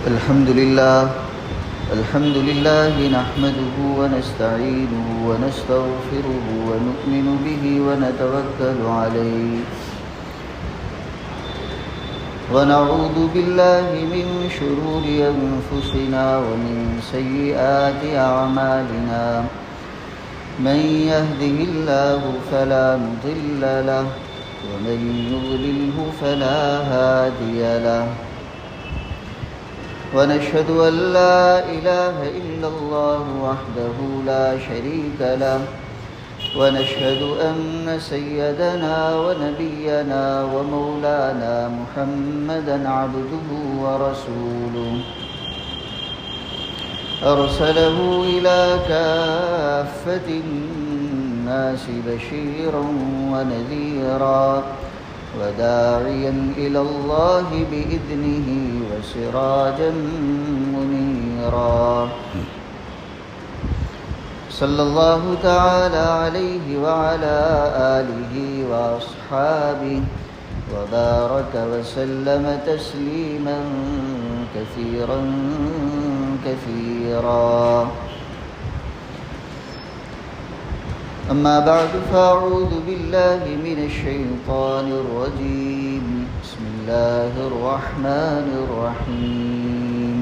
الحمد لله نحمده ونستعينه ونستغفره ونؤمن به ونتوكل عليه ونعوذ بالله من شرور أنفسنا ومن سيئات أعمالنا من يهده الله فلا مضل له ومن يضلله فلا هادي له ونشهد أن لا إله إلا الله وحده لا شريك له ونشهد أن سيدنا ونبينا ومولانا محمدا عبده ورسوله أرسله إلى كافة الناس بشيرا ونذيرا وداعيا إلى الله بإذنه وسراجا منيرا صلى الله تعالى عليه وعلى آله وأصحابه وبارك وسلم تسليما كثيرا كثيرا أما بعد فأعوذ بالله من الشيطان الرجيم بسم الله الرحمن الرحيم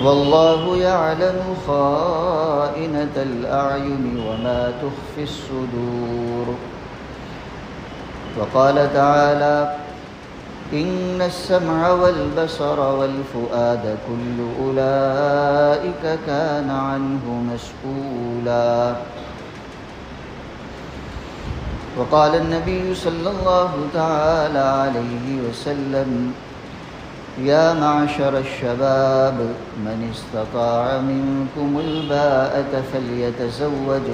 والله يعلم خائنة الأعين وما تخفي الصدور وقال تعالى إن السمع والبصر والفؤاد كل أولئك كان عنه مسؤولا وقال النبي صلى الله تعالى عليه وسلم يا معشر الشباب من استطاع منكم الباءة فليتزوج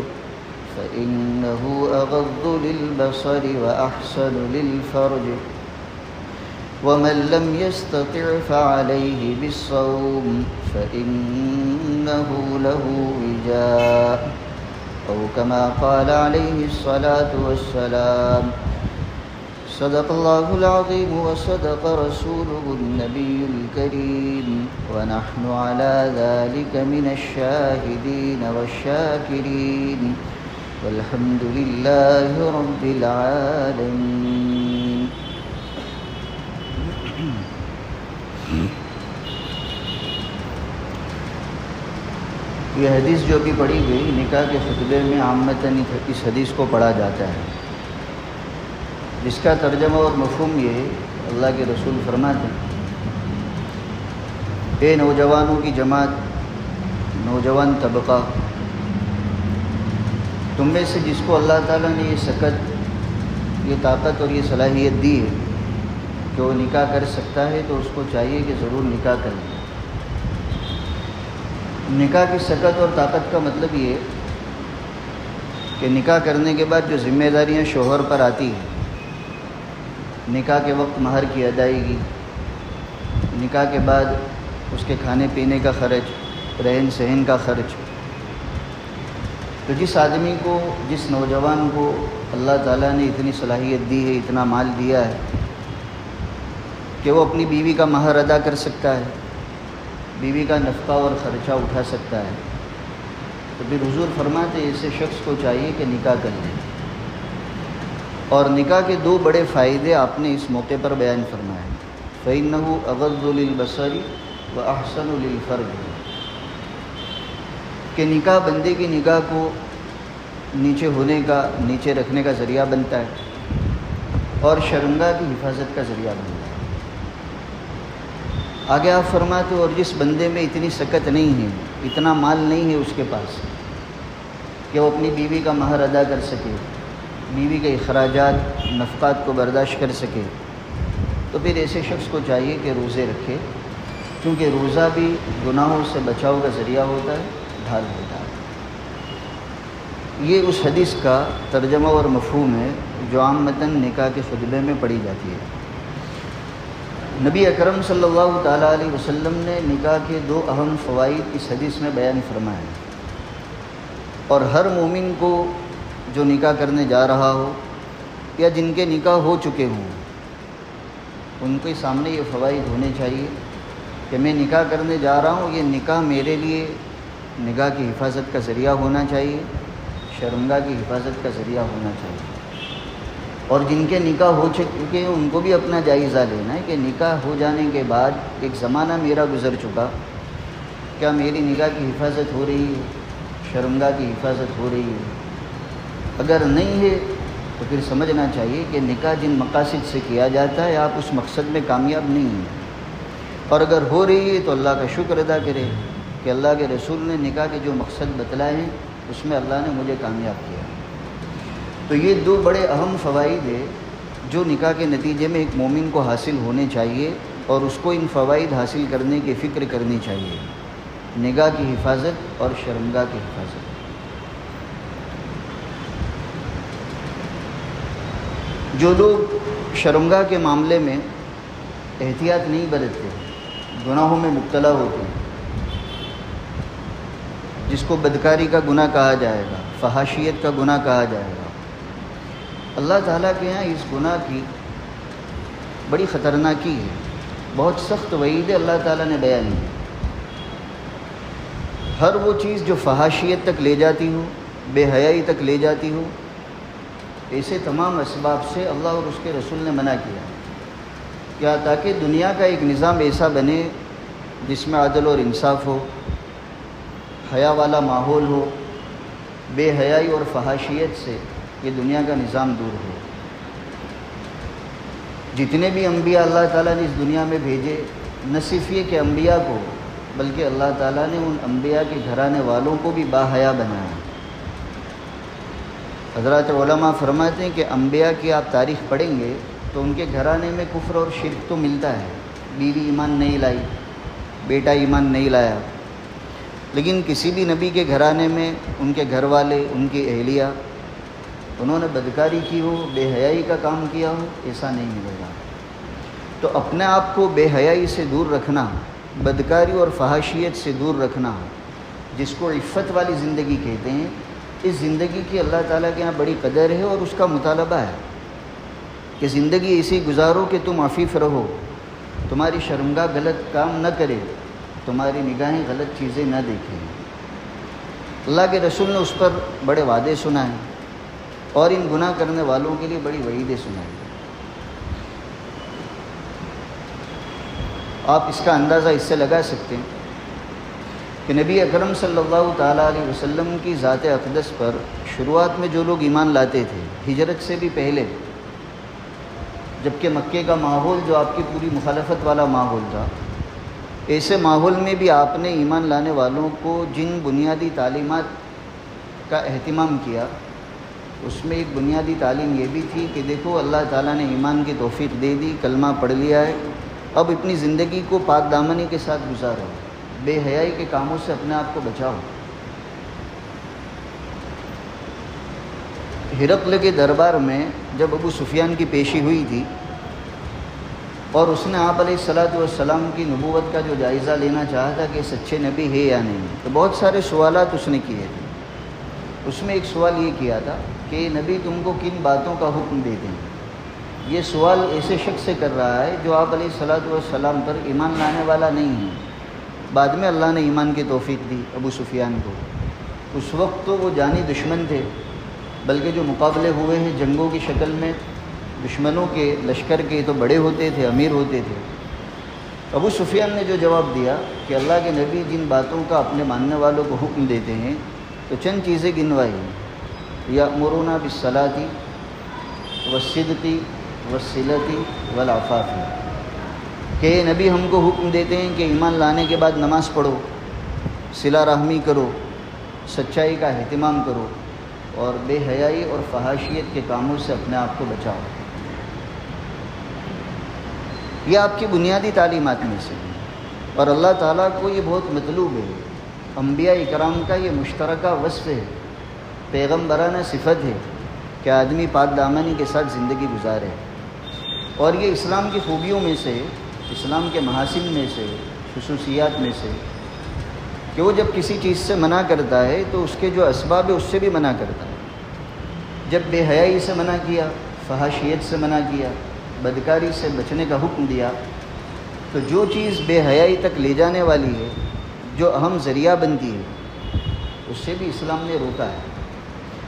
فإنه أغض للبصر وأحسن للفرج ومن لم يستطع فعليه بالصوم فإنه له وجاء أو كما قال عليه الصلاة والسلام صدق الله العظيم وصدق رسوله النبي الكريم ونحن على ذلك من الشاهدين والشاكرين والحمد لله رب العالمين. یہ حدیث جو بھی پڑھی گئی نکاح کے خطبے میں عامتاً اس حدیث کو پڑھا جاتا ہے، جس کا ترجمہ اور مفہوم یہ ہے اللہ کے رسول فرماتے ہیں اے نوجوانوں کی جماعت، نوجوان طبقہ، تم میں سے جس کو اللہ تعالیٰ نے یہ سکت، یہ طاقت اور یہ صلاحیت دی ہے کہ وہ نکاح کر سکتا ہے تو اس کو چاہیے کہ ضرور نکاح کر لیں۔ نکاح کی سکت اور طاقت کا مطلب یہ ہے کہ نکاح کرنے کے بعد جو ذمہ داریاں شوہر پر آتی ہیں، نکاح کے وقت مہر کی ادائیگی، نکاح کے بعد اس کے کھانے پینے کا خرچ، رہن سہن کا خرچ، تو جس آدمی کو، جس نوجوان کو اللہ تعالیٰ نے اتنی صلاحیت دی ہے، اتنا مال دیا ہے کہ وہ اپنی بیوی کا مہر ادا کر سکتا ہے، بیوی کا نفقہ اور خرچہ اٹھا سکتا ہے، تو پھر حضور فرماتے ایسے شخص کو چاہیے کہ نکاح کر لے۔ اور نکاح کے دو بڑے فائدے آپ نے اس موقع پر بیان فرمائے، فَإِنَّهُ أَغَضُّ لِلْبَصَرِ وَأَحْسَنُ لِلْفَرْجِ، کہ نکاح بندے کی نگاہ کو نیچے ہونے کا، نیچے رکھنے کا ذریعہ بنتا ہے اور شرمگاہ کی حفاظت کا ذریعہ بنتا ہے۔ آگے آپ فرماتے اور جس بندے میں اتنی سکت نہیں ہے، اتنا مال نہیں ہے اس کے پاس کہ وہ اپنی بیوی کا مہر ادا کر سکے، بیوی کے اخراجات، نفقات کو برداشت کر سکے، تو پھر ایسے شخص کو چاہیے کہ روزے رکھے، کیونکہ روزہ بھی گناہوں سے بچاؤ کا ذریعہ ہوتا ہے، ڈھال ہوتا ہے۔ یہ اس حدیث کا ترجمہ اور مفہوم ہے جو عامتاً نکاح کے خطبے میں پڑھی جاتی ہے۔ نبی اکرم صلی اللہ تعالیٰ علیہ وسلم نے نکاح کے دو اہم فوائد اس حدیث میں بیان فرمائے، اور ہر مومن کو جو نکاح کرنے جا رہا ہو یا جن کے نکاح ہو چکے ہوں ان کے سامنے یہ فوائد ہونے چاہیے کہ میں نکاح کرنے جا رہا ہوں، یہ نکاح میرے لیے نگاہ کی حفاظت کا ذریعہ ہونا چاہیے، شرمگاہ کی حفاظت کا ذریعہ ہونا چاہیے۔ اور جن کے نکاح ہو چکے ہیں ان کو بھی اپنا جائزہ لینا ہے کہ نکاح ہو جانے کے بعد ایک زمانہ میرا گزر چکا، کیا میری نگاہ کی حفاظت ہو رہی ہے، شرمگاہ کی حفاظت ہو رہی ہے؟ اگر نہیں ہے تو پھر سمجھنا چاہیے کہ نکاح جن مقاصد سے کیا جاتا ہے آپ اس مقصد میں کامیاب نہیں ہیں، اور اگر ہو رہی ہے تو اللہ کا شکر ادا کرے کہ اللہ کے رسول نے نکاح کے جو مقصد بتلائے ہیں اس میں اللہ نے مجھے کامیاب کیا۔ تو یہ دو بڑے اہم فوائد ہیں جو نکاح کے نتیجے میں ایک مومن کو حاصل ہونے چاہیے، اور اس کو ان فوائد حاصل کرنے کی فکر کرنی چاہیے، نگاہ کی حفاظت اور شرمگاہ کی حفاظت۔ جو لوگ شرمگاہ کے معاملے میں احتیاط نہیں برتتے، گناہوں میں مبتلا ہوتے ہیں، جس کو بدکاری کا گناہ کہا جائے گا، فحاشیت کا گناہ کہا جائے گا، اللہ تعالیٰ کے یہاں اس گناہ کی بڑی خطرناکی ہے، بہت سخت وعید اللہ تعالیٰ نے بیان کی۔ ہر وہ چیز جو فحاشیت تک لے جاتی ہو، بے حیائی تک لے جاتی ہو، ایسے تمام اسباب سے اللہ اور اس کے رسول نے منع کیا، کیا تاکہ دنیا کا ایک نظام ایسا بنے جس میں عدل اور انصاف ہو، حیا والا ماحول ہو، بے حیائی اور فحاشیت سے یہ دنیا کا نظام دور ہو۔ جتنے بھی انبیاء اللہ تعالیٰ نے اس دنیا میں بھیجے، نہ صرف یہ کہ انبیاء کو، بلکہ اللہ تعالیٰ نے ان انبیاء کے گھرانے والوں کو بھی باحیا بنایا۔ حضرات علماء فرماتے ہیں کہ انبیاء کی آپ تاریخ پڑھیں گے تو ان کے گھرانے میں کفر اور شرک تو ملتا ہے، بیوی ایمان نہیں لائی، بیٹا ایمان نہیں لایا، لیکن کسی بھی نبی کے گھرانے میں ان کے گھر والے، ان کی اہلیہ، انہوں نے بدکاری کی ہو، بے حیائی کا کام کیا ہو، ایسا نہیں ملے گا۔ تو اپنے آپ کو بے حیائی سے دور رکھنا، بدکاری اور فحاشیت سے دور رکھنا، جس کو عفت والی زندگی کہتے ہیں، اس زندگی کی اللہ تعالیٰ کے یہاں بڑی قدر ہے، اور اس کا مطالبہ ہے کہ زندگی ایسی گزارو کہ تم عفیف رہو، تمہاری شرمگاہ غلط کام نہ کرے، تمہاری نگاہیں غلط چیزیں نہ دیکھیں۔ اللہ کے رسول نے اس پر بڑے وعدے سنائے، اور ان گناہ کرنے والوں کے لیے بڑی وعیدیں سنائی۔ آپ اس کا اندازہ اس سے لگا سکتے ہیں کہ نبی اکرم صلی اللہ تعالیٰ علیہ وسلم کی ذات اقدس پر شروعات میں جو لوگ ایمان لاتے تھے، ہجرت سے بھی پہلے، جبکہ مکے کا ماحول جو آپ کی پوری مخالفت والا ماحول تھا، ایسے ماحول میں بھی آپ نے ایمان لانے والوں کو جن بنیادی تعلیمات کا اہتمام کیا، اس میں ایک بنیادی تعلیم یہ بھی تھی کہ دیکھو اللہ تعالیٰ نے ایمان کی توفیق دے دی، کلمہ پڑھ لیا ہے، اب اپنی زندگی کو پاک دامنی کے ساتھ گزارو، بے حیائی کے کاموں سے اپنے آپ کو بچاؤ۔ ہرقل کے دربار میں جب ابو سفیان کی پیشی ہوئی تھی اور اس نے آپ علیہ السلام کی نبوت کا جو جائزہ لینا چاہا تھا کہ سچے نبی ہے یا نہیں، تو بہت سارے سوالات اس نے کیے تھے۔ اس میں ایک سوال یہ کیا تھا کہ نبی تم کو کن باتوں کا حکم دیتے ہیں؟ یہ سوال ایسے شخص سے کر رہا ہے جو آپ علیہ السلام پر ایمان لانے والا نہیں ہے، بعد میں اللہ نے ایمان کی توفیق دی ابو سفیان کو۔ اس وقت تو وہ جانی دشمن تھے، بلکہ جو مقابلے ہوئے ہیں جنگوں کی شکل میں دشمنوں کے لشکر کے تو بڑے ہوتے تھے، امیر ہوتے تھے۔ ابو سفیان نے جو جواب دیا کہ اللہ کے نبی جن باتوں کا اپنے ماننے والوں کو حکم دیتے ہیں تو چند چیزیں گنوائی، یأمرون بالصلاۃ والصدق والصلۃ والعفاف، کہ نبی ہم کو حکم دیتے ہیں کہ ایمان لانے کے بعد نماز پڑھو، صلہ رحمی کرو، سچائی کا اہتمام کرو، اور بے حیائی اور فحاشیت کے کاموں سے اپنے آپ کو بچاؤ۔ یہ آپ کی بنیادی تعلیمات میں سے ہے، اور اللہ تعالیٰ کو یہ بہت مطلوب ہے۔ انبیاء اکرام کا یہ مشترکہ وصف ہے، پیغمبرانہ صفت ہے کہ آدمی پاک دامنی کے ساتھ زندگی گزارے، اور یہ اسلام کی خوبیوں میں سے، اسلام کے محاسن میں سے، خصوصیات میں سے، کہ وہ جب کسی چیز سے منع کرتا ہے تو اس کے جو اسباب ہے اس سے بھی منع کرتا ہے۔ جب بے حیائی سے منع کیا، فحاشیت سے منع کیا، بدکاری سے بچنے کا حکم دیا، تو جو چیز بے حیائی تک لے جانے والی ہے، جو اہم ذریعہ بنتی ہے، اس سے بھی اسلام نے روکا ہے،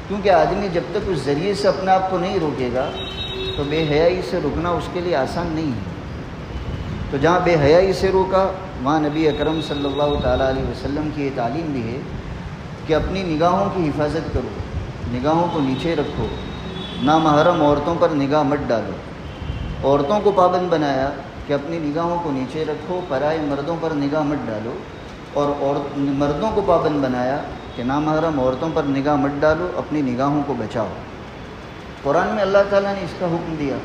کیونکہ آدمی جب تک اس ذریعے سے اپنے آپ کو نہیں روکے گا تو بے حیائی سے رکنا اس کے لیے آسان نہیں ہے۔ تو جہاں بے حیائی سے روکا وہاں نبی اکرم صلی اللہ تعالیٰ علیہ وسلم کی یہ تعلیم بھی ہے کہ اپنی نگاہوں کی حفاظت کرو، نگاہوں کو نیچے رکھو، نامحرم عورتوں پر نگاہ مت ڈالو۔ عورتوں کو پابند بنایا کہ اپنی نگاہوں کو نیچے رکھو، پرائے مردوں پر نگاہ مت ڈالو، اور مردوں کو پابند بنایا کہ نامحرم عورتوں پر نگاہ مت ڈالو، اپنی نگاہوں کو بچاؤ۔ قرآن میں اللہ تعالیٰ نے اس کا حکم دیا،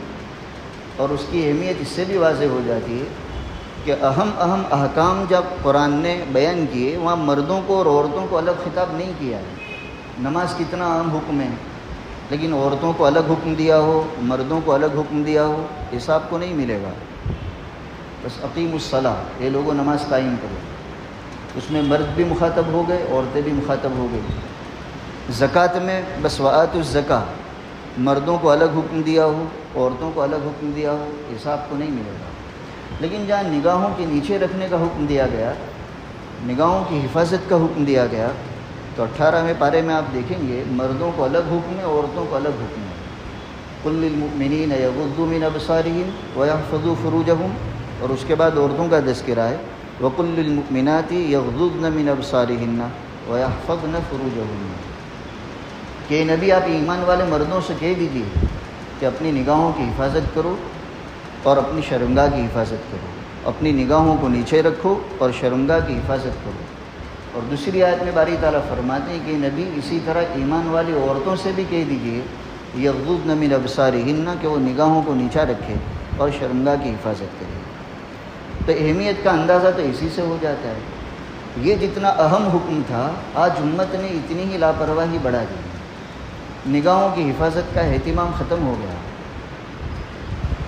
اور اس کی اہمیت اس سے بھی واضح ہو جاتی ہے کہ اہم احکام جب قرآن نے بیان کیے وہاں مردوں کو اور عورتوں کو الگ خطاب نہیں کیا ہے۔ نماز کتنا اہم حکم ہے، لیکن عورتوں کو الگ حکم دیا ہو، مردوں کو الگ حکم دیا ہو، ایسا آپ کو نہیں ملے گا۔ بس اقیم الصلاۃ، یہ لوگوں نماز قائم کرو، اس میں مرد بھی مخاطب ہو گئے، عورتیں بھی مخاطب ہو گئی۔ زکوٰۃ میں بس وآتوا الزکوٰۃ، مردوں کو الگ حکم دیا ہو، عورتوں کو الگ حکم دیا ہو، ایسا آپ کو نہیں ملے گا۔ لیکن جہاں نگاہوں کے نیچے رکھنے کا حکم دیا گیا، نگاہوں کی حفاظت کا حکم دیا گیا، تو 18ویں پارے میں آپ دیکھیں گے مردوں کو الگ حکم ہے، عورتوں کو الگ حکم ہے۔ قل للمؤمنین یغضوا من ابصارہم ویحفظوا فروجہم، اور اس کے بعد عورتوں کا تذکرہ ہے وقل للمؤمنات یغضضن من ابصارہن ویحفظن فروجہن، کہ نبی آپ ایمان والے مردوں سے کہہ دیجیے کہ اپنی نگاہوں کی حفاظت کرو اور اپنی شرمگاہ کی حفاظت کرو، اپنی نگاہوں کو نیچے رکھو اور شرمگاہ کی حفاظت کرو۔ اور دوسری آیت میں باری تعالیٰ فرماتے ہیں کہ نبی اسی طرح ایمان والی عورتوں سے بھی کہہ دیجیے یغضضن من ابصارہن، کہ وہ نگاہوں کو نیچا رکھے اور شرمگاہ کی حفاظت کرے۔ تو اہمیت کا اندازہ تو اسی سے ہو جاتا ہے۔ یہ جتنا اہم حکم تھا آج امت نے اتنی ہی لاپرواہی بڑھا دی، نگاہوں کی حفاظت کا اہتمام ختم ہو گیا۔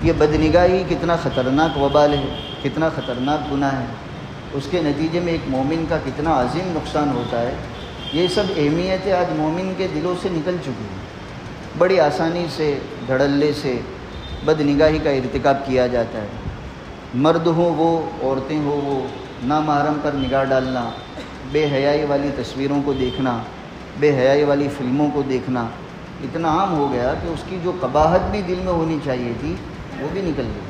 یہ بدنگاہی کتنا خطرناک وبال ہے، کتنا خطرناک گناہ ہے، اس کے نتیجے میں ایک مومن کا کتنا عظیم نقصان ہوتا ہے، یہ سب اہمیتیں آج مومن کے دلوں سے نکل چکی ہیں۔ بڑی آسانی سے، دھڑلے سے بدنگاہی کا ارتکاب کیا جاتا ہے۔ مرد ہوں وہ، عورتیں ہوں وہ، نامحرم پر نگاہ ڈالنا، بے حیائی والی تصویروں کو دیکھنا، بے حیائی والی فلموں کو دیکھنا اتنا عام ہو گیا کہ اس کی جو قباحت بھی دل میں ہونی چاہیے تھی وہ بھی نکل گئی۔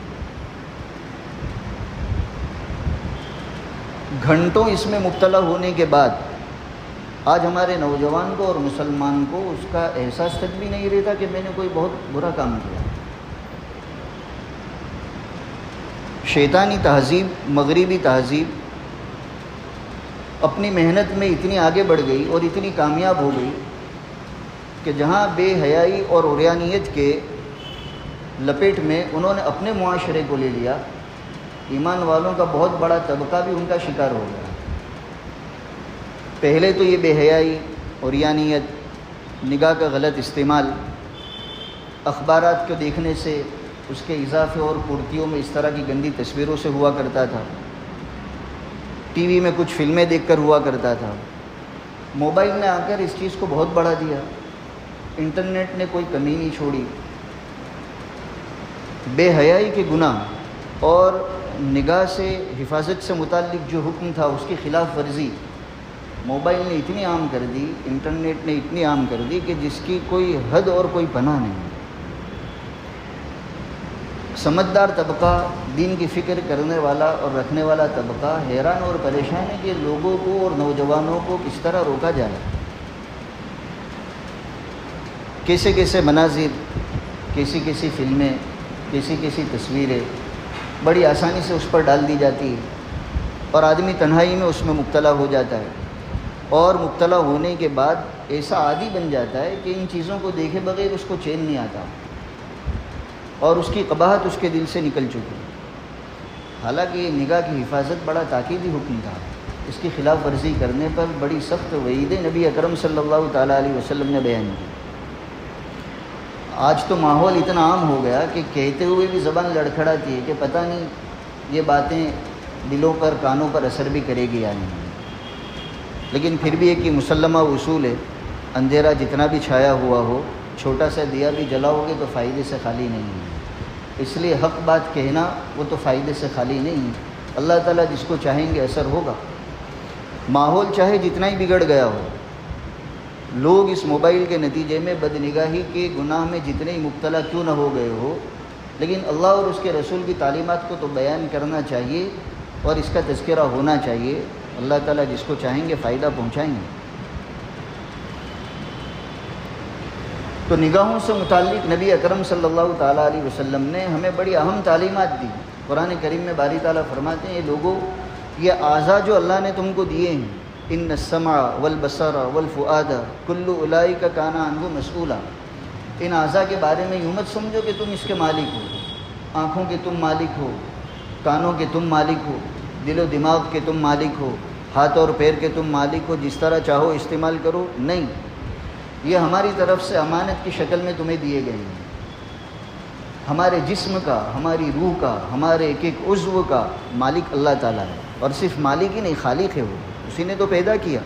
گھنٹوں اس میں مبتلا ہونے کے بعد آج ہمارے نوجوان کو اور مسلمان کو اس کا احساس تک بھی نہیں رہتا کہ میں نے کوئی بہت برا کام کیا۔ شیطانی تہذیب، مغربی تہذیب اپنی محنت میں اتنی آگے بڑھ گئی اور اتنی کامیاب ہو گئی کہ جہاں بے حیائی اور عریانیت کے لپیٹ میں انہوں نے اپنے معاشرے کو لے لیا، ایمان والوں کا بہت بڑا طبقہ بھی ان کا شکار ہو گیا۔ پہلے تو یہ بے حیائی، عریانیت، نگاہ کا غلط استعمال، اخبارات کو دیکھنے سے اس کے اضافے اور پرتیوں میں اس طرح کی گندی تصویروں سے ہوا کرتا تھا، ٹی وی میں کچھ فلمیں دیکھ کر ہوا کرتا تھا، موبائل نے آ کر اس چیز کو بہت بڑھا دیا، انٹرنیٹ نے کوئی کمی نہیں چھوڑی۔ بے حیائی کے گناہ اور نگاہ سے حفاظت سے متعلق جو حکم تھا اس کی خلاف ورزی موبائل نے اتنی عام کر دی، انٹرنیٹ نے اتنی عام کر دی کہ جس کی کوئی حد اور کوئی پناہ نہیں۔ سمجھدار طبقہ، دین کی فکر کرنے والا اور رکھنے والا طبقہ حیران اور پریشان ہے کہ لوگوں کو اور نوجوانوں کو کس طرح روکا جائے۔ کیسے کیسے مناظر، کیسی کیسی فلمیں، کیسی کیسی تصویریں بڑی آسانی سے اس پر ڈال دی جاتی ہے، اور آدمی تنہائی میں اس میں مبتلا ہو جاتا ہے، اور مبتلا ہونے کے بعد ایسا عادی بن جاتا ہے کہ ان چیزوں کو دیکھے بغیر اس کو چین نہیں آتا، اور اس کی قباحت اس کے دل سے نکل چکی۔ حالانکہ یہ نگاہ کی حفاظت بڑا تاکیدی حکم تھا، اس کی خلاف ورزی کرنے پر بڑی سخت وعیدیں نبی اکرم صلی اللہ تعالیٰ علیہ وسلم نے بیان کی۔ آج تو ماحول اتنا عام ہو گیا کہ کہتے ہوئے بھی زبان لڑکھڑاتی ہے کہ پتہ نہیں یہ باتیں دلوں پر، کانوں پر اثر بھی کرے گی یا نہیں۔ لیکن پھر بھی ایک مسلمہ اصول ہے، اندھیرا جتنا بھی چھایا ہوا ہو، چھوٹا سا دیا بھی جلاؤ گے تو فائدے سے خالی نہیں ہے۔ اس لیے حق بات کہنا وہ تو فائدے سے خالی نہیں ہے. اللہ تعالیٰ جس کو چاہیں گے اثر ہوگا. ماحول چاہے جتنا ہی بگڑ گیا ہو، لوگ اس موبائل کے نتیجے میں بد نگاہی کے گناہ میں جتنے ہی مبتلا کیوں نہ ہو گئے ہو، لیکن اللہ اور اس کے رسول کی تعلیمات کو تو بیان کرنا چاہیے اور اس کا تذکرہ ہونا چاہیے. اللہ تعالیٰ جس کو چاہیں گے فائدہ پہنچائیں گے. تو نگاہوں سے متعلق نبی اکرم صلی اللہ تعالیٰ علیہ وسلم نے ہمیں بڑی اہم تعلیمات دی. قرآن کریم میں باری تعالیٰ فرماتے ہیں، یہ لوگوں، یہ اعضاء جو اللہ نے تم کو دیے ہیں، ان السمع والبصر والفؤاد کل اولئک کان عنہ مسئولا، ان اعضاء کے بارے میں یوں مت سمجھو کہ تم اس کے مالک ہو. آنکھوں کے تم مالک ہو، کانوں کے تم مالک ہو، دل و دماغ کے تم مالک ہو، ہاتھ اور پیر کے تم مالک ہو، جس طرح چاہو استعمال کرو. نہیں، یہ ہماری طرف سے امانت کی شکل میں تمہیں دیے گئے ہیں. ہمارے جسم کا، ہماری روح کا، ہمارے ایک ایک عضو کا مالک اللہ تعالیٰ ہے. اور صرف مالک ہی نہیں، خالق ہے. وہ اسی نے تو پیدا کیا.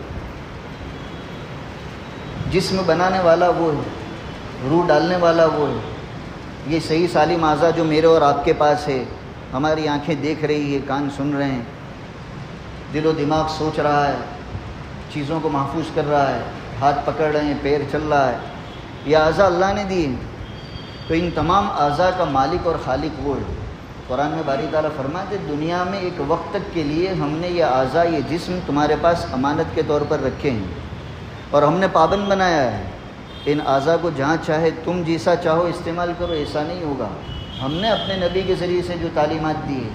جسم بنانے والا وہ ہے، روح ڈالنے والا وہ ہے. یہ صحیح سالم اعضاء جو میرے اور آپ کے پاس ہے، ہماری آنکھیں دیکھ رہی ہے، کان سن رہے ہیں، دل و دماغ سوچ رہا ہے، چیزوں کو محفوظ کر رہا ہے، ہاتھ پکڑ رہے ہیں، پیر چل رہا ہے، یہ اعضاء اللہ نے دیے. تو ان تمام اعضاء کا مالک اور خالق وہ ہے. قرآن میں باری تعالیٰ فرماتے دنیا میں ایک وقت تک کے لیے ہم نے یہ اعضاء، یہ جسم تمہارے پاس امانت کے طور پر رکھے ہیں اور ہم نے پابند بنایا ہے. ان اعضاء کو جہاں چاہے تم جیسا چاہو استعمال کرو، ایسا نہیں ہوگا. ہم نے اپنے نبی کے ذریعے سے جو تعلیمات دی ہے،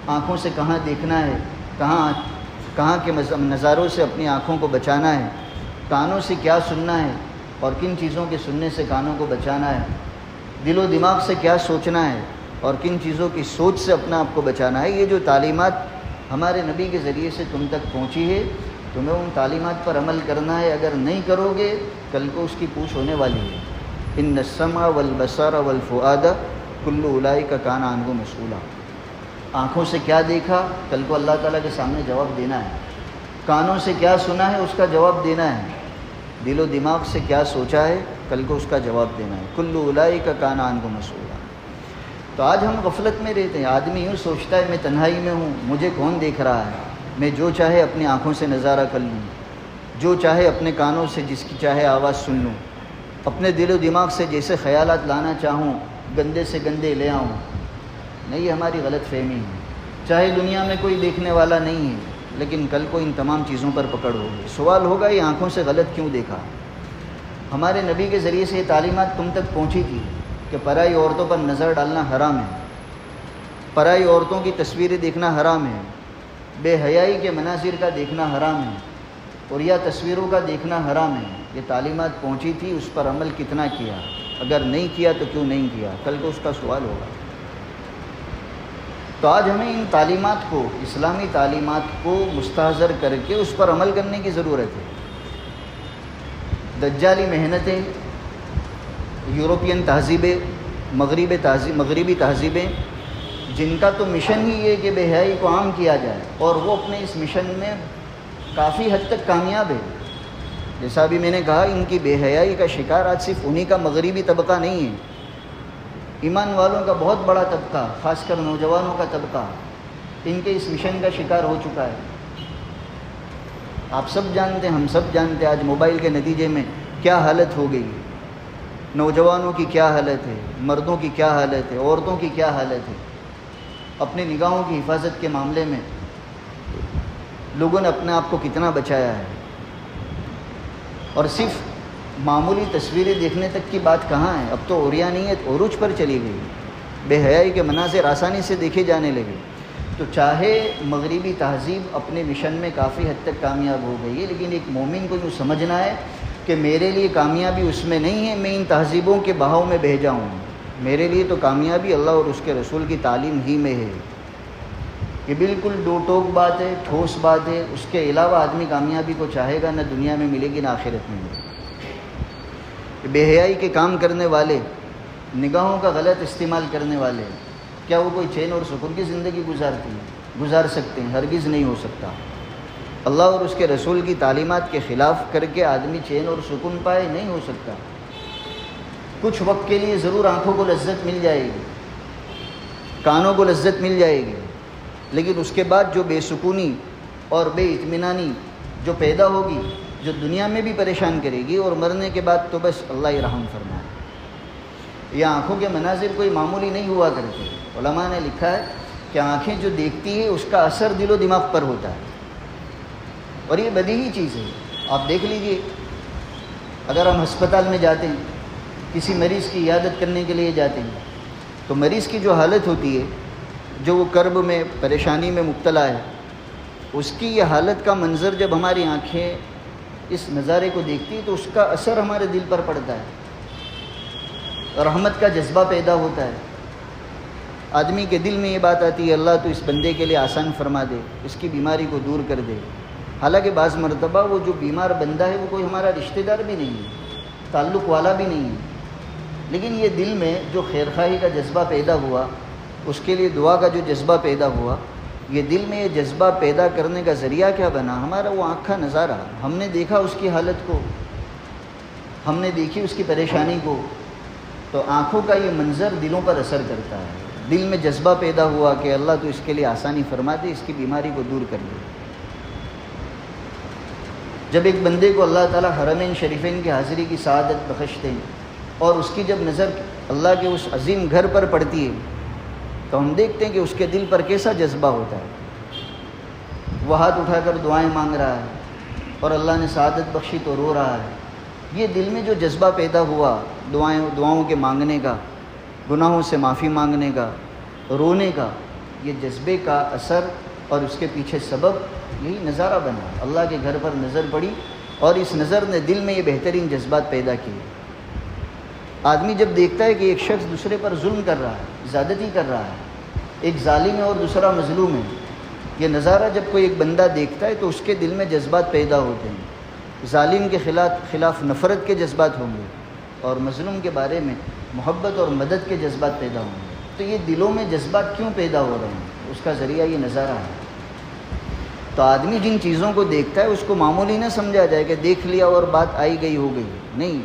آنکھوں سے کہاں دیکھنا ہے، کہاں کے نظاروں سے اپنی آنکھوں کو بچانا ہے، کانوں سے کیا سننا ہے اور کن چیزوں کے سننے سے کانوں کو بچانا ہے، دل و دماغ سے کیا سوچنا ہے اور کن چیزوں کی سوچ سے اپنا آپ کو بچانا ہے. یہ جو تعلیمات ہمارے نبی کے ذریعے سے تم تک پہنچی ہے، تمہیں ان تعلیمات پر عمل کرنا ہے. اگر نہیں کرو گے کل کو اس کی پوچھ ہونے والی ہے. ان السمع والبصر والفؤاد کل اولئک کان عنہ مسئولا. آنکھوں سے کیا دیکھا، کل کو اللہ تعالیٰ کے سامنے جواب دینا ہے. کانوں سے کیا سنا ہے، اس کا جواب دینا ہے. دل و دماغ سے کیا سوچا ہے، کل کو اس کا جواب دینا ہے. کل اولئک کان عنہ مسئولا. تو آج ہم غفلت میں رہتے ہیں. آدمی یوں سوچتا ہے میں تنہائی میں ہوں، مجھے کون دیکھ رہا ہے، میں جو چاہے اپنی آنکھوں سے نظارہ کر لوں، جو چاہے اپنے کانوں سے جس کی چاہے آواز سن لوں، اپنے دل و دماغ سے جیسے خیالات لانا چاہوں گندے سے گندے لے آؤں. نہیں، یہ ہماری غلط فہمی ہے. چاہے دنیا میں کوئی دیکھنے والا نہیں ہے، لیکن کل کو ان تمام چیزوں پر پکڑ ہوگی. سوال ہوگا یہ آنکھوں سے غلط کیوں دیکھا. ہمارے نبی کے ذریعے سے یہ تعلیمات تم تک پہنچی تھی کہ پرائی عورتوں پر نظر ڈالنا حرام ہے، پرائی عورتوں کی تصویریں دیکھنا حرام ہے، بے حیائی کے مناظر کا دیکھنا حرام ہے اور یا تصویروں کا دیکھنا حرام ہے. یہ تعلیمات پہنچی تھی، اس پر عمل کتنا کیا، اگر نہیں کیا تو کیوں نہیں کیا، کل کو اس کا سوال ہوگا. تو آج ہمیں ان تعلیمات کو، اسلامی تعلیمات کو مستحضر کر کے اس پر عمل کرنے کی ضرورت ہے. دجالی محنتیں، یورپین تہذیبیں، مغربی تہذیبیں، جن کا تو مشن ہی ہے کہ بے حیائی کو عام کیا جائے، اور وہ اپنے اس مشن میں کافی حد تک کامیاب ہے. جیسا بھی میں نے کہا، ان کی بے حیائی کا شکار آج صرف انہی کا مغربی طبقہ نہیں ہے، ایمان والوں کا بہت بڑا طبقہ، خاص کر نوجوانوں کا طبقہ ان کے اس مشن کا شکار ہو چکا ہے. آپ سب جانتے ہیں، ہم سب جانتے ہیں آج موبائل کے نتیجے میں کیا حالت ہو گئی ہے. نوجوانوں کی کیا حالت ہے، مردوں کی کیا حالت ہے، عورتوں کی کیا حالت ہے. اپنی نگاہوں کی حفاظت کے معاملے میں لوگوں نے اپنے آپ کو کتنا بچایا ہے. اور صرف معمولی تصویریں دیکھنے تک کی بات کہاں ہے، اب تو عریانیت عروج پر چلی گئی، بے حیائی کے مناظر آسانی سے دیکھے جانے لگے. تو چاہے مغربی تہذیب اپنے مشن میں کافی حد تک کامیاب ہو گئی ہے، لیکن ایک مومن کو یوں سمجھنا ہے کہ میرے لیے کامیابی اس میں نہیں ہے میں ان تہذیبوں کے بہاؤ میں بہہ جاؤں. میرے لیے تو کامیابی اللہ اور اس کے رسول کی تعلیم ہی میں ہے. یہ بالکل دو ٹوک بات ہے، ٹھوس بات ہے. اس کے علاوہ آدمی کامیابی کو چاہے گا، نہ دنیا میں ملے گی نہ آخرت میں ملے گی. بے حیائی کے کام کرنے والے، نگاہوں کا غلط استعمال کرنے والے، کیا وہ کوئی چین اور سکون کی زندگی گزار سکتے ہیں؟ ہرگز نہیں ہو سکتا. اللہ اور اس کے رسول کی تعلیمات کے خلاف کر کے آدمی چین اور سکون پائے، نہیں ہو سکتا. کچھ وقت کے لیے ضرور آنکھوں کو لذت مل جائے گی، کانوں کو لذت مل جائے گی، لیکن اس کے بعد جو بے سکونی اور بے اطمینانی جو پیدا ہوگی، جو دنیا میں بھی پریشان کرے گی، اور مرنے کے بعد تو بس اللہ رحم فرمائے۔ یہ آنکھوں کے مناظر کوئی معمولی نہیں ہوا کرتے۔ علماء نے لکھا ہے کہ آنکھیں جو دیکھتی ہے اس کا اثر دل و دماغ پر ہوتا ہے، اور یہ بدیہی چیز ہے۔ آپ دیکھ لیجئے، اگر ہم ہسپتال میں جاتے ہیں، کسی مریض کی عیادت کرنے کے لیے جاتے ہیں، تو مریض کی جو حالت ہوتی ہے، جو وہ کرب میں پریشانی میں مبتلا ہے، اس کی یہ حالت کا منظر جب ہماری آنکھیں اس نظارے کو دیکھتی تو اس کا اثر ہمارے دل پر پڑتا ہے، رحمت کا جذبہ پیدا ہوتا ہے۔ آدمی کے دل میں یہ بات آتی ہے، اللہ تو اس بندے کے لیے آسان فرما دے، اس کی بیماری کو دور کر دے۔ حالانکہ بعض مرتبہ وہ جو بیمار بندہ ہے وہ کوئی ہمارا رشتہ دار بھی نہیں ہے، تعلق والا بھی نہیں ہے، لیکن یہ دل میں جو خیرخواہی کا جذبہ پیدا ہوا، اس کے لیے دعا کا جو جذبہ پیدا ہوا، یہ دل میں یہ جذبہ پیدا کرنے کا ذریعہ کیا بنا؟ ہمارا وہ آنکھ کا نظارہ۔ ہم نے دیکھا اس کی حالت کو، ہم نے دیکھی اس کی پریشانی کو، تو آنکھوں کا یہ منظر دلوں پر اثر کرتا ہے۔ دل میں جذبہ پیدا ہوا کہ اللہ تو اس کے لیے آسانی فرما دے، اس کی بیماری کو دور کر دے۔ جب ایک بندے کو اللہ تعالیٰ حرمین شریفین کی حاضری کی سعادت بخشتے ہیں، اور اس کی جب نظر اللہ کے اس عظیم گھر پر پڑتی ہے، تو ہم دیکھتے ہیں کہ اس کے دل پر کیسا جذبہ ہوتا ہے۔ وہ ہاتھ اٹھا کر دعائیں مانگ رہا ہے، اور اللہ نے سعادت بخشی تو رو رہا ہے۔ یہ دل میں جو جذبہ پیدا ہوا دعاؤں کے مانگنے کا، گناہوں سے معافی مانگنے کا، رونے کا، یہ جذبے کا اثر اور اس کے پیچھے سبب یہی نظارہ بنا۔ اللہ کے گھر پر نظر پڑی، اور اس نظر نے دل میں یہ بہترین جذبات پیدا کیے۔ آدمی جب دیکھتا ہے کہ ایک شخص دوسرے پر ظلم کر رہا ہے، زیادتی کر رہا ہے، ایک ظالم ہے اور دوسرا مظلوم ہے، یہ نظارہ جب کوئی ایک بندہ دیکھتا ہے تو اس کے دل میں جذبات پیدا ہوتے ہیں۔ ظالم کے خلاف نفرت کے جذبات ہوں گے، اور مظلوم کے بارے میں محبت اور مدد کے جذبات پیدا ہوں گے۔ تو یہ دلوں میں جذبات کیوں پیدا ہو رہے ہیں؟ اس کا ذریعہ یہ نظارہ ہے۔ تو آدمی جن چیزوں کو دیکھتا ہے اس کو معمولی نہ سمجھا جائے کہ دیکھ لیا اور بات آئی گئی ہو گئی، نہیں۔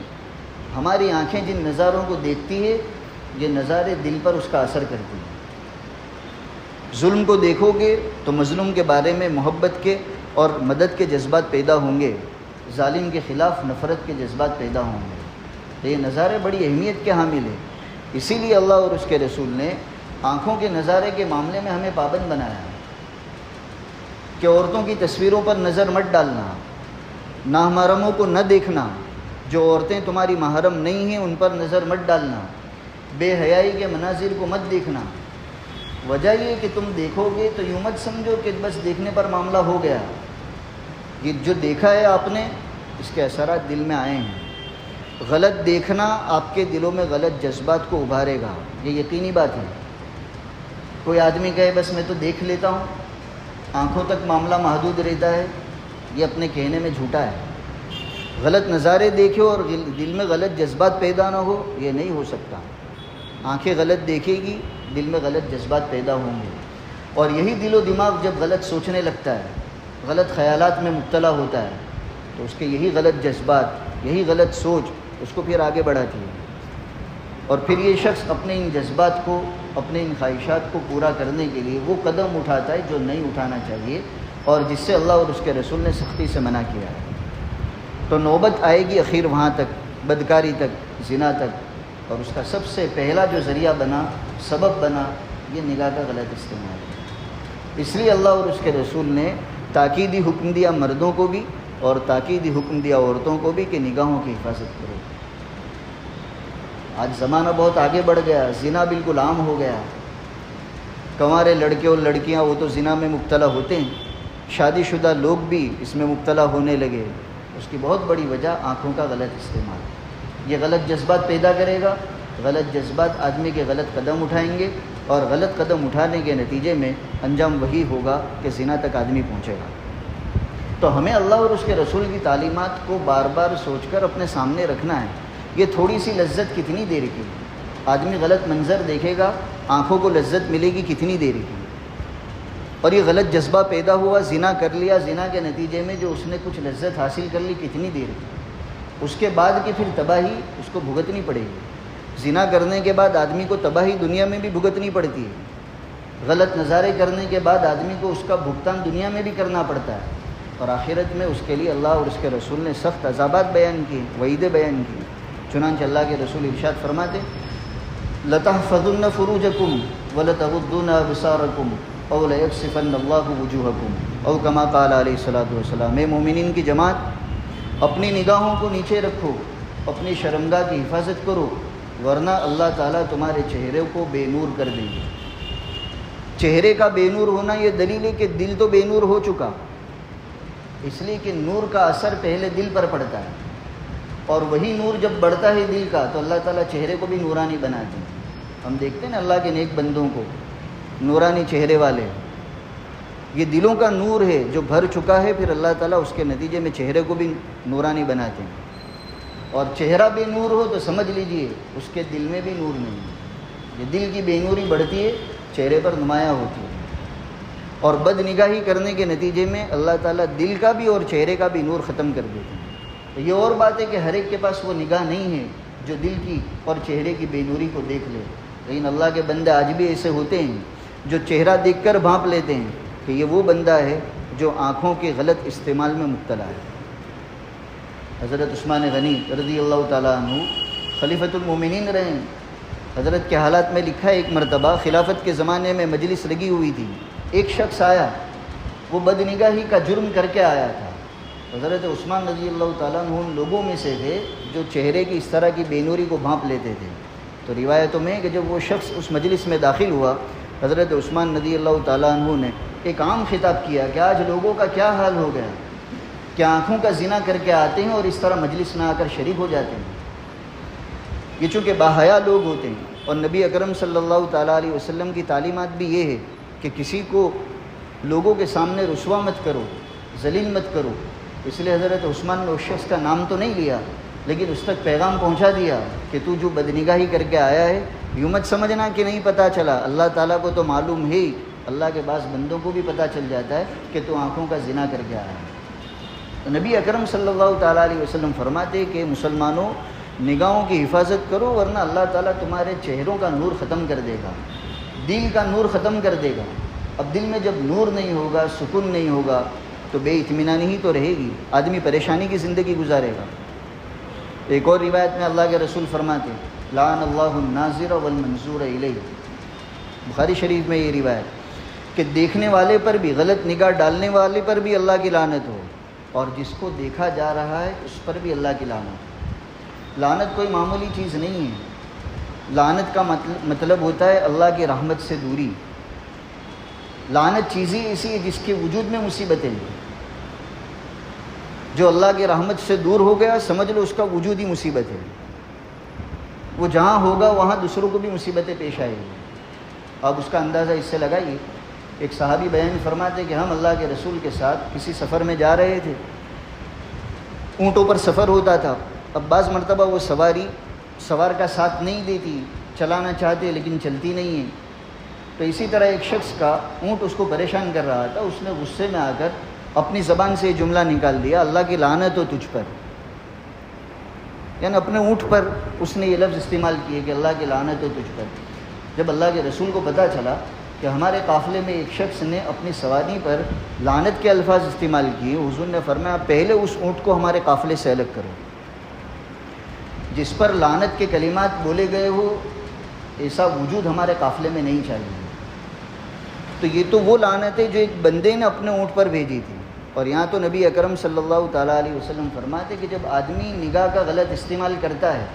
ہماری آنکھیں جن نظاروں کو دیکھتی ہے، یہ نظارے دل پر اس کا اثر کرتی ہیں۔ ظلم کو دیکھو گے تو مظلوم کے بارے میں محبت کے اور مدد کے جذبات پیدا ہوں گے، ظالم کے خلاف نفرت کے جذبات پیدا ہوں گے۔ تو یہ نظارے بڑی اہمیت کے حامل ہیں۔ اسی لیے اللہ اور اس کے رسول نے آنکھوں کے نظارے کے معاملے میں ہمیں پابند بنایا ہے کہ عورتوں کی تصویروں پر نظر مت ڈالنا، نامحرموں کو نہ دیکھنا، جو عورتیں تمہاری محرم نہیں ہیں ان پر نظر مت ڈالنا، بے حیائی کے مناظر کو مت دیکھنا۔ وجہ یہ کہ تم دیکھو گے تو یوں مت سمجھو کہ بس دیکھنے پر معاملہ ہو گیا، یہ جو دیکھا ہے آپ نے اس کے اثرات دل میں آئے ہیں۔ غلط دیکھنا آپ کے دلوں میں غلط جذبات کو ابھارے گا، یہ یقینی بات ہے۔ کوئی آدمی کہے بس میں تو دیکھ لیتا ہوں، آنکھوں تک معاملہ محدود رہتا ہے، یہ اپنے کہنے میں جھوٹا ہے۔ غلط نظارے دیکھے اور دل میں غلط جذبات پیدا نہ ہو، یہ نہیں ہو سکتا۔ آنکھیں غلط دیکھے گی، دل میں غلط جذبات پیدا ہوں گے، اور یہی دل و دماغ جب غلط سوچنے لگتا ہے، غلط خیالات میں مبتلا ہوتا ہے، تو اس کے یہی غلط جذبات، یہی غلط سوچ اس کو پھر آگے بڑھاتی ہے، اور پھر یہ شخص اپنے ان جذبات کو، اپنے ان خواہشات کو پورا کرنے کے لیے وہ قدم اٹھاتا ہے جو نہیں اٹھانا چاہیے، اور جس سے اللہ اور اس کے رسول نے سختی سے منع کیا ہے۔ تو نوبت آئے گی اخیر وہاں تک، بدکاری تک، زنا تک، اور اس کا سب سے پہلا جو ذریعہ بنا، سبب بنا، یہ نگاہ کا غلط استعمال ہے۔ اس لیے اللہ اور اس کے رسول نے تاکیدی حکم دیا مردوں کو بھی، اور تاکیدی حکم دیا عورتوں کو بھی کہ نگاہوں کی حفاظت کرو۔ آج زمانہ بہت آگے بڑھ گیا، زنا بالکل عام ہو گیا۔ کنوارے لڑکے اور لڑکیاں وہ تو زنا میں مبتلا ہوتے ہیں، شادی شدہ لوگ بھی اس میں مبتلا ہونے لگے۔ اس کی بہت بڑی وجہ آنکھوں کا غلط استعمال۔ یہ غلط جذبات پیدا کرے گا، غلط جذبات آدمی کے غلط قدم اٹھائیں گے، اور غلط قدم اٹھانے کے نتیجے میں انجام وہی ہوگا کہ زنا تک آدمی پہنچے گا۔ تو ہمیں اللہ اور اس کے رسول کی تعلیمات کو بار بار سوچ کر اپنے سامنے رکھنا ہے۔ یہ تھوڑی سی لذت کتنی دیر کی؟ آدمی غلط منظر دیکھے گا، آنکھوں کو لذت ملے گی کتنی دیر کی؟ اور یہ غلط جذبہ پیدا ہوا، زنا کر لیا، زنا کے نتیجے میں جو اس نے کچھ لذت حاصل کر لی، کتنی دیر کی؟ اس کے بعد کی پھر تباہی اس کو بھگتنی پڑے گی۔ زنا کرنے کے بعد آدمی کو تباہی دنیا میں بھی بھگتنی پڑتی ہے، غلط نظارے کرنے کے بعد آدمی کو اس کا بھگتان دنیا میں بھی کرنا پڑتا ہے، اور آخرت میں اس کے لیے اللہ اور اس کے رسول نے سخت عذابات بیان کیے، وعیدیں بیان کی۔ چنانچہ اللہ کے رسول ارشاد فرماتے لَتَحْفَظُنَّ فُرُوجَكُمْ وَلَتَغُضُّنَّ أَبْصَارَكُمْ أَوْ لَيَكْسِفَنَّ اللَّهُ وُجُوهَكُمْ أَوْ كَمَا قَالَ عَلَيْهِ الصَّلَاةُ وَالسَّلَامُ۔ اے مومنین کی جماعت، اپنی نگاہوں کو نیچے رکھو، اپنی شرمگاہ کی حفاظت کرو، ورنہ اللہ تعالیٰ تمہارے چہرے کو بے نور کر دیں گے۔ چہرے کا بے نور ہونا یہ دلیل ہے کہ دل تو بے نور ہو چکا، اس لیے کہ نور کا اثر پہلے دل پر پڑتا ہے، اور وہی نور جب بڑھتا ہے دل کا تو اللہ تعالیٰ چہرے کو بھی نورانی بناتے ہیں۔ ہم دیکھتے ہیں نا اللہ کے نیک بندوں کو، نورانی چہرے والے، یہ دلوں کا نور ہے جو بھر چکا ہے، پھر اللہ تعالیٰ اس کے نتیجے میں چہرے کو بھی نورانی بناتے ہیں۔ اور چہرہ بے نور ہو تو سمجھ لیجئے اس کے دل میں بھی نور نہیں ہے۔ یہ دل کی بے نوری بڑھتی ہے، چہرے پر نمایاں ہوتی ہے، اور بد نگاہی کرنے کے نتیجے میں اللہ تعالیٰ دل کا بھی اور چہرے کا بھی نور ختم کر دیتے ہیں۔ تو یہ اور بات ہے کہ ہر ایک کے پاس وہ نگاہ نہیں ہے جو دل کی اور چہرے کی بے نوری کو دیکھ لے، لیکن اللہ کے بندے آج بھی ایسے ہوتے ہیں جو چہرہ دیکھ کر بھانپ لیتے ہیں کہ یہ وہ بندہ ہے جو آنکھوں کے غلط استعمال میں مبتلا ہے۔ حضرت عثمان غنی رضی اللہ تعالیٰ عنہ خلیفۃ المومنین رہے ہیں۔ حضرت کے حالات میں لکھا ہے ایک مرتبہ خلافت کے زمانے میں مجلس لگی ہوئی تھی، ایک شخص آیا، وہ بد نگاہی کا جرم کر کے آیا تھا۔ حضرت عثمان رضی اللہ تعالیٰ عنہ ان لوگوں میں سے تھے جو چہرے کی اس طرح کی بے نوری کو بھانپ لیتے تھے۔ تو روایتوں میں کہ جب وہ شخص اس مجلس میں داخل ہوا، حضرت عثمان رضی اللہ تعالیٰ عنہ نے ایک عام خطاب کیا کہ آج لوگوں کا کیا حال ہو گیا، کیا آنکھوں کا زنا کر کے آتے ہیں اور اس طرح مجلس میں آ کر شریک ہو جاتے ہیں۔ یہ چونکہ باحیا لوگ ہوتے ہیں، اور نبی اکرم صلی اللہ تعالیٰ علیہ وسلم کی تعلیمات بھی یہ ہے کہ کسی کو لوگوں کے سامنے رسوا مت کرو، ذلیل مت کرو۔ اس لیے حضرت عثمان نے اس شخص کا نام تو نہیں لیا، لیکن اس تک پیغام پہنچا دیا کہ تو جو بدنگاہی کر کے آیا ہے یوں مت سمجھنا کہ نہیں پتہ چلا، اللہ تعالیٰ کو تو معلوم ہے ہی، اللہ کے بعض بندوں کو بھی پتہ چل جاتا ہے کہ تو آنکھوں کا زنا کر کے آیا ہے۔ تو نبی اکرم صلی اللہ تعالیٰ علیہ وسلم فرماتے کہ مسلمانوں نگاہوں کی حفاظت کرو، ورنہ اللہ تعالیٰ تمہارے چہروں کا نور ختم کر دے گا، دل کا نور ختم کر دے گا۔ اب دل میں جب نور نہیں ہوگا، سکون نہیں ہوگا، تو بے اطمینانی ہی تو رہے گی، آدمی پریشانی کی زندگی گزارے گا۔ ایک اور روایت میں اللہ کے رسول فرماتے لعن اللہ الناظر والمنظور الیہ، بخاری شریف میں یہ روایت کہ دیکھنے والے پر بھی، غلط نگاہ ڈالنے والے پر بھی اللہ کی لعنت ہو، اور جس کو دیکھا جا رہا ہے اس پر بھی اللہ کی لعنت۔ لعنت کوئی معمولی چیز نہیں ہے، لعنت کا مطلب ہوتا ہے اللہ کی رحمت سے دوری۔ لعنت چیز ہی ایسی ہے جس کے وجود میں مصیبتیں ہیں۔ جو اللہ کی رحمت سے دور ہو گیا سمجھ لو اس کا وجود ہی مصیبت ہے، وہ جہاں ہوگا وہاں دوسروں کو بھی مصیبتیں پیش آئیں گی۔ اب اس کا اندازہ اس سے لگائیے، ایک صحابی بیان فرماتے کہ ہم اللہ کے رسول کے ساتھ کسی سفر میں جا رہے تھے، اونٹوں پر سفر ہوتا تھا۔ اب بعض مرتبہ وہ سوار کا ساتھ نہیں دیتی، چلانا چاہتے لیکن چلتی نہیں ہے۔ تو اسی طرح ایک شخص کا اونٹ اس کو پریشان کر رہا تھا، اس نے غصے میں آ کر اپنی زبان سے جملہ نکال دیا، اللہ کی لعنت ہو تجھ پر، یعنی اپنے اونٹ پر اس نے یہ لفظ استعمال کیے کہ اللہ کی لعنت ہو تجھ پر۔ جب اللہ کے رسول کو پتہ چلا کہ ہمارے قافلے میں ایک شخص نے اپنی سواری پر لعنت کے الفاظ استعمال کیے، حضور نے فرمایا پہلے اس اونٹ کو ہمارے قافلے سے الگ کرو، جس پر لعنت کے کلمات بولے گئے ہو ایسا وجود ہمارے قافلے میں نہیں چاہیے۔ تو یہ تو وہ لعنت ہے جو ایک بندے نے اپنے اونٹ پر بھیجی تھی، اور یہاں تو نبی اکرم صلی اللہ تعالیٰ علیہ وسلم فرماتے کہ جب آدمی نگاہ کا غلط استعمال کرتا ہے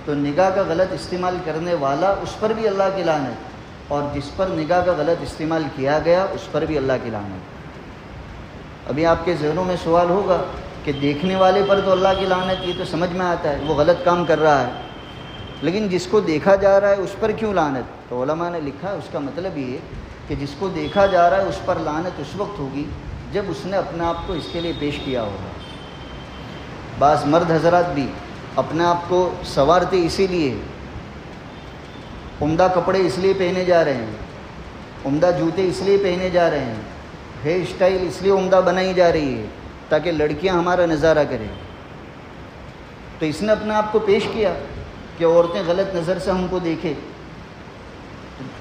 تو نگاہ کا غلط استعمال کرنے والا اس پر بھی اللہ کی لعنت، اور جس پر نگاہ کا غلط استعمال کیا گیا اس پر بھی اللہ کی لعنت۔ ابھی آپ کے ذہنوں میں سوال ہوگا کہ دیکھنے والے پر تو اللہ کی لعنت، یہ تو سمجھ میں آتا ہے وہ غلط کام کر رہا ہے، لیکن جس کو دیکھا جا رہا ہے اس پر کیوں لعنت؟ تو علماء نے لکھا اس کا مطلب یہ ہے کہ جس کو دیکھا جا رہا ہے اس پر لعنت اس وقت ہوگی جب اس نے اپنے آپ کو اس کے لیے پیش کیا ہوگا۔ بعض مرد حضرات بھی اپنے آپ کو سنوارتے اسی لیے، عمدہ کپڑے اس لیے پہنے جا رہے ہیں، عمدہ جوتے اس لیے پہنے جا رہے ہیں، ہیئر اسٹائل اس لیے عمدہ بنائی جا رہی ہے تاکہ لڑکیاں ہمارا نظارہ کریں۔ تو اس نے اپنے آپ کو پیش کیا کہ عورتیں غلط نظر سے ہم کو دیکھیں۔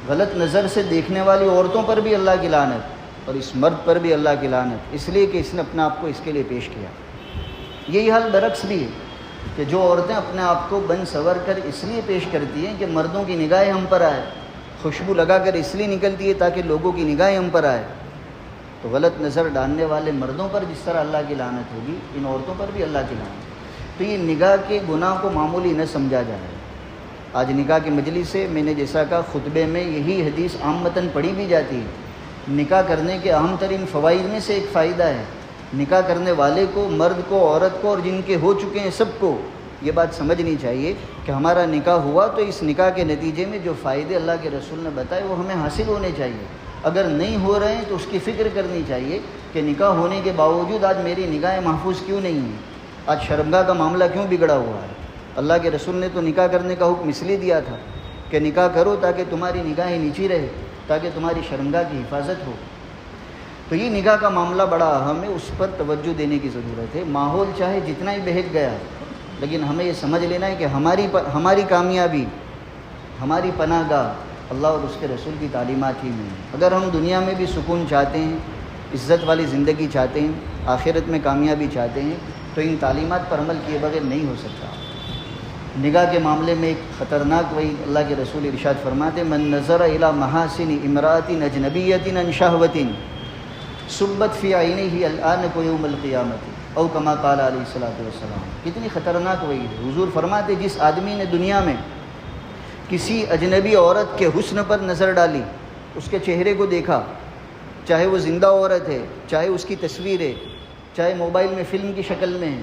غلط نظر سے دیکھنے والی عورتوں پر بھی اللہ کی لعنت اور اس مرد پر بھی اللہ کی لعنت، اس لیے کہ اس نے اپنے آپ کو اس کے لیے پیش کیا۔ یہی حال برعکس بھی ہے کہ جو عورتیں اپنے آپ کو بن سنور کر اس لیے پیش کرتی ہیں کہ مردوں کی نگاہیں ہم پر آئے، خوشبو لگا کر اس لیے نکلتی ہے تاکہ لوگوں کی نگاہیں ہم پر آئے، تو غلط نظر ڈالنے والے مردوں پر جس طرح اللہ کی لعنت ہوگی، ان عورتوں پر بھی اللہ کی لعنت۔ تو یہ نگاہ کے گناہ کو معمولی نہ سمجھا جائے۔ آج نکاح کی مجلس سے میں نے جیسا کہا خطبے میں یہی حدیث عامتاً پڑھی بھی جاتی ہے۔ نکاح کرنے کے اہم ترین فوائد میں سے ایک فائدہ ہے، نکاح کرنے والے کو، مرد کو، عورت کو اور جن کے ہو چکے ہیں سب کو یہ بات سمجھنی چاہیے کہ ہمارا نکاح ہوا تو اس نکاح کے نتیجے میں جو فائدے اللہ کے رسول نے بتائے وہ ہمیں حاصل ہونے چاہیے۔ اگر نہیں ہو رہے ہیں تو اس کی فکر کرنی چاہیے کہ نکاح ہونے کے باوجود آج میری نگاہیں محفوظ کیوں نہیں ہیں، آج شرمگاہ کا معاملہ کیوں بگڑا ہوا ہے۔ اللہ کے رسول نے تو نکاح کرنے کا حکم اس لیے دیا تھا کہ نکاح کرو تاکہ تمہاری نگاہیں نیچی رہے، تاکہ تمہاری شرمگاہ کی حفاظت ہو۔ تو یہ نکاح کا معاملہ بڑا اہم ہے، اس پر توجہ دینے کی ضرورت ہے۔ ماحول چاہے جتنا ہی بہک گیا لیکن ہمیں یہ سمجھ لینا ہے کہ ہماری کامیابی، ہماری پناہ گاہ اللہ اور اس کے رسول کی تعلیمات ہی میں ہے۔ اگر ہم دنیا میں بھی سکون چاہتے ہیں، عزت والی زندگی چاہتے ہیں، آخرت میں کامیابی چاہتے ہیں تو ان تعلیمات پر عمل کیے بغیر نہیں ہو سکتا۔ نگاہ کے معاملے میں ایک خطرناک وہی اللہ کے رسول ارشاد فرماتے من نظر الی محاسن امرأۃ اجنبیۃ عن شہوۃ صبت فی عینہ الآنق یوم القیامۃ او کما قال علیہ الصلوۃ والسلام۔ کتنی خطرناک وہی ہے۔ حضور فرماتے جس آدمی نے دنیا میں کسی اجنبی عورت کے حسن پر نظر ڈالی، اس کے چہرے کو دیکھا، چاہے وہ زندہ عورت ہے، چاہے اس کی تصویر ہے، چاہے موبائل میں فلم کی شکل میں ہے،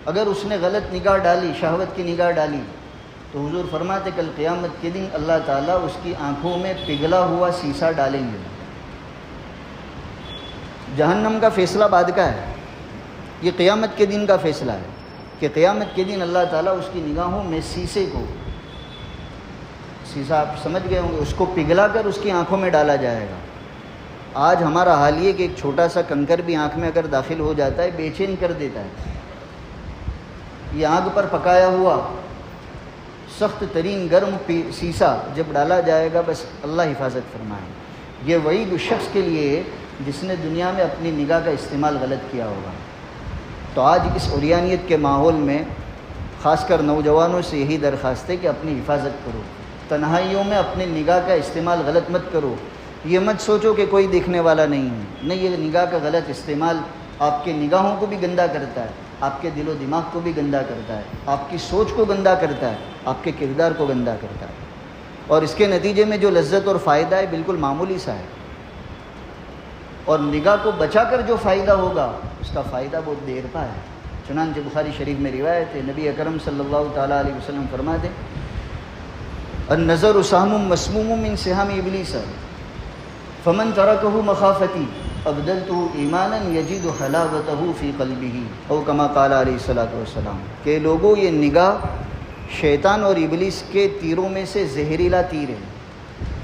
اگر اس نے غلط نگاہ ڈالی، شہوت کی نگاہ ڈالی، تو حضور فرماتے کل قیامت کے دن اللہ تعالیٰ اس کی آنکھوں میں پگھلا ہوا سیسا ڈالیں گے۔ جہنم کا فیصلہ بعد کا ہے، یہ قیامت کے دن کا فیصلہ ہے کہ قیامت کے دن اللہ تعالیٰ اس کی نگاہوں میں سیسے کو، سیسا آپ سمجھ گئے ہوں گے، اس کو پگھلا کر اس کی آنکھوں میں ڈالا جائے گا۔ آج ہمارا حال یہ کہ ایک چھوٹا سا کنکر بھی آنکھ میں اگر داخل ہو جاتا ہے بے چین کر دیتا ہے۔ یہ آگ پر پکایا ہوا سخت ترین گرم سیسا جب ڈالا جائے گا بس اللہ حفاظت فرمائے۔ یہ وعید اس شخص کے لیے ہے جس نے دنیا میں اپنی نگاہ کا استعمال غلط کیا ہوگا۔ تو آج اس عریانیت کے ماحول میں خاص کر نوجوانوں سے یہی درخواست ہے کہ اپنی حفاظت کرو، تنہائیوں میں اپنی نگاہ کا استعمال غلط مت کرو۔ یہ مت سوچو کہ کوئی دیکھنے والا نہیں ہے، نہیں، یہ نگاہ کا غلط استعمال آپ کے نگاہوں کو بھی گندا کرتا ہے، آپ کے دل و دماغ کو بھی گندا کرتا ہے، آپ کی سوچ کو گندا کرتا ہے، آپ کے کردار کو گندا کرتا ہے، اور اس کے نتیجے میں جو لذت اور فائدہ ہے بالکل معمولی سا ہے، اور نگاہ کو بچا کر جو فائدہ ہوگا اس کا فائدہ بہت دیر پا ہے۔ چنانچہ بخاری شریف میں روایت ہے، نبی اکرم صلی اللہ تعالیٰ علیہ وسلم فرماتے النظر سہم مسموم من سہام ابلیس فمن ترکہ مخافتی ابدلتہ ایمانا یجد حلاوتہ فی قلبہ او کما قال علیہ الصلوۃ والسلام۔ کہ لوگوں یہ نگاہ شیطان اور ابلیس کے تیروں میں سے زہریلا تیر ہے۔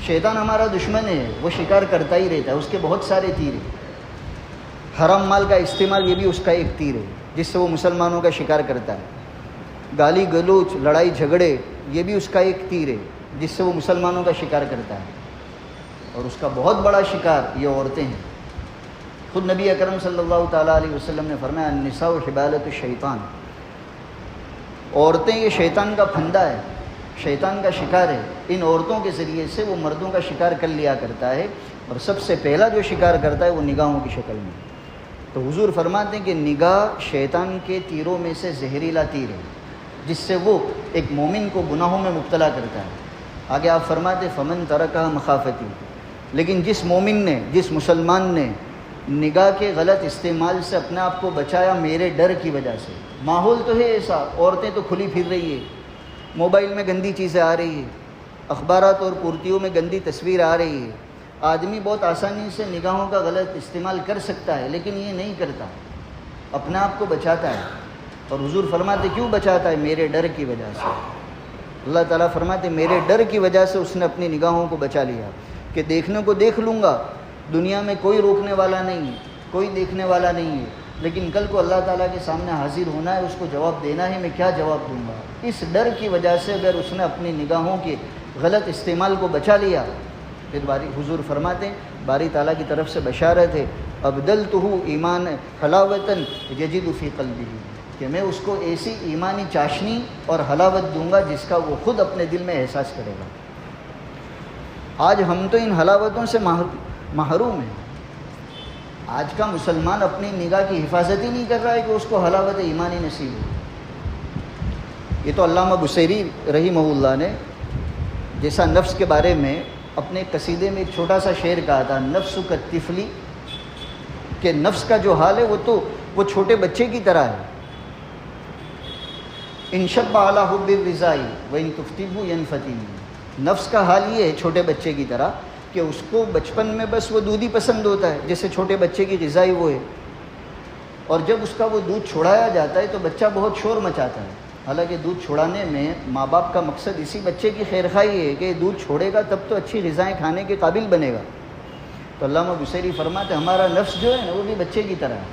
شیطان ہمارا دشمن ہے، وہ شکار کرتا ہی رہتا ہے، اس کے بہت سارے تیر ہیں۔ حرام مال کا استعمال یہ بھی اس کا ایک تیر ہے جس سے وہ مسلمانوں کا شکار کرتا ہے۔ گالی گلوچ، لڑائی جھگڑے، یہ بھی اس کا ایک تیر ہے جس سے وہ مسلمانوں کا شکار کرتا ہے، اور اس کا بہت بڑا شکار یہ عورتیں ہیں۔ خود نبی اکرم صلی اللہ تعالیٰ علیہ وسلم نے فرمایا النساء حبالۃ الشیطان، عورتیں یہ شیطان کا پھندا ہے، شیطان کا شکار ہے۔ ان عورتوں کے ذریعے سے وہ مردوں کا شکار کر لیا کرتا ہے، اور سب سے پہلا جو شکار کرتا ہے وہ نگاہوں کی شکل میں۔ تو حضور فرماتے ہیں کہ نگاہ شیطان کے تیروں میں سے زہریلا تیر ہے جس سے وہ ایک مومن کو گناہوں میں مبتلا کرتا ہے۔ آگے آپ فرماتے فمن ترکہ مخافتی، لیکن جس مومن نے، جس مسلمان نے نگاہ کے غلط استعمال سے اپنے آپ کو بچایا میرے ڈر کی وجہ سے۔ ماحول تو ہے ایسا، عورتیں تو کھلی پھر رہی ہے، موبائل میں گندی چیزیں آ رہی ہے، اخبارات اور پورتیوں میں گندی تصویر آ رہی ہے، آدمی بہت آسانی سے نگاہوں کا غلط استعمال کر سکتا ہے لیکن یہ نہیں کرتا، اپنے آپ کو بچاتا ہے۔ اور حضور فرماتے کیوں بچاتا ہے؟ میرے ڈر کی وجہ سے۔ اللہ تعالیٰ فرماتے میرے ڈر کی وجہ سے اس نے اپنی نگاہوں کو بچا لیا کہ دیکھنے کو دیکھ لوں گا، دنیا میں کوئی روکنے والا نہیں ہے، کوئی دیکھنے والا نہیں ہے، لیکن کل کو اللہ تعالیٰ کے سامنے حاضر ہونا ہے، اس کو جواب دینا ہے، میں کیا جواب دوں گا؟ اس ڈر کی وجہ سے اگر اس نے اپنی نگاہوں کے غلط استعمال کو بچا لیا، پھر حضور فرماتے ہیں باری تعالیٰ کی طرف سے بشارت ہے، ابدلتہ ایمان حلاوتاً یجد فی قلبہ، کہ میں اس کو ایسی ایمانی چاشنی اور حلاوت دوں گا جس کا وہ خود اپنے دل میں احساس کرے گا۔ آج ہم تو ان حلاوتوں سے محروم ہیں۔ آج کا مسلمان اپنی نگاہ کی حفاظت ہی نہیں کر رہا ہے کہ اس کو حلاوت ایمانی نصیب ہو۔ یہ تو علامہ بصیری رحمہ اللہ نے جیسا نفس کے بارے میں اپنے قصیدے میں ایک چھوٹا سا شعر کہا تھا، نفس کالطفل، کہ نفس کا جو حال ہے وہ چھوٹے بچے کی طرح ہے۔ ان شب علی حب الرضا وان تفتنه ينفتن، نفس کا حال یہ ہے چھوٹے بچے کی طرح کہ اس کو بچپن میں بس وہ دودھ ہی پسند ہوتا ہے، جیسے چھوٹے بچے کی غذا ہی وہ ہے، اور جب اس کا وہ دودھ چھڑایا جاتا ہے تو بچہ بہت شور مچاتا ہے۔ حالانکہ دودھ چھڑانے میں ماں باپ کا مقصد اسی بچے کی خیرخواہی ہے کہ دودھ چھوڑے گا تب تو اچھی غذائیں کھانے کے قابل بنے گا۔ تو علامہ بصیری فرماتے ہمارا نفس جو ہے نا وہ بھی بچے کی طرح ہے،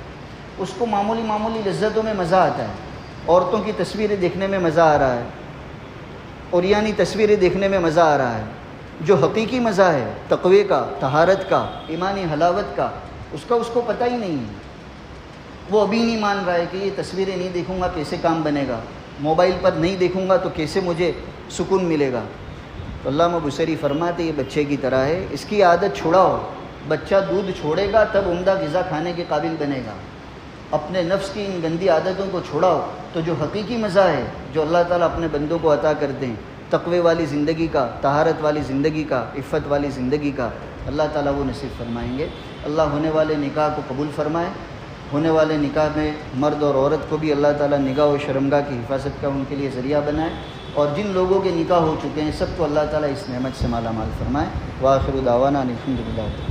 اس کو معمولی لذتوں میں مزہ آتا ہے، عورتوں کی تصویریں دیکھنے میں مزہ آ رہا ہے، عریانی تصویریں دیکھنے میں مزہ آ رہا ہے۔ جو حقیقی مزہ ہے تقوی کا، طہارت کا، ایمانی حلاوت کا، اس کو پتہ ہی نہیں ہے۔ وہ ابھی نہیں مان رہا ہے کہ یہ تصویریں نہیں دیکھوں گا کیسے کام بنے گا، موبائل پر نہیں دیکھوں گا تو کیسے مجھے سکون ملے گا۔ تو علامہ بصیری فرماتے یہ بچے کی طرح ہے، اس کی عادت چھڑاؤ، بچہ دودھ چھوڑے گا تب عمدہ غذا کھانے کے قابل بنے گا۔ اپنے نفس کی ان گندی عادتوں کو چھوڑاؤ تو جو حقیقی مزہ ہے جو اللہ تعالیٰ اپنے بندوں کو عطا کرتے ہیں، تقوی والی زندگی کا، طہارت والی زندگی کا، عفت والی زندگی کا، اللہ تعالیٰ وہ نصیب فرمائیں گے۔ اللہ ہونے والے نکاح کو قبول فرمائے، ہونے والے نکاح میں مرد اور عورت کو بھی اللہ تعالیٰ نگاہ و شرمگاہ کی حفاظت کا ان کے لیے ذریعہ بنائے، اور جن لوگوں کے نکاح ہو چکے ہیں سب کو اللہ تعالیٰ اس نعمت سے مالا مال فرمائے۔ وآخر دعوانا ان الحمد للہ۔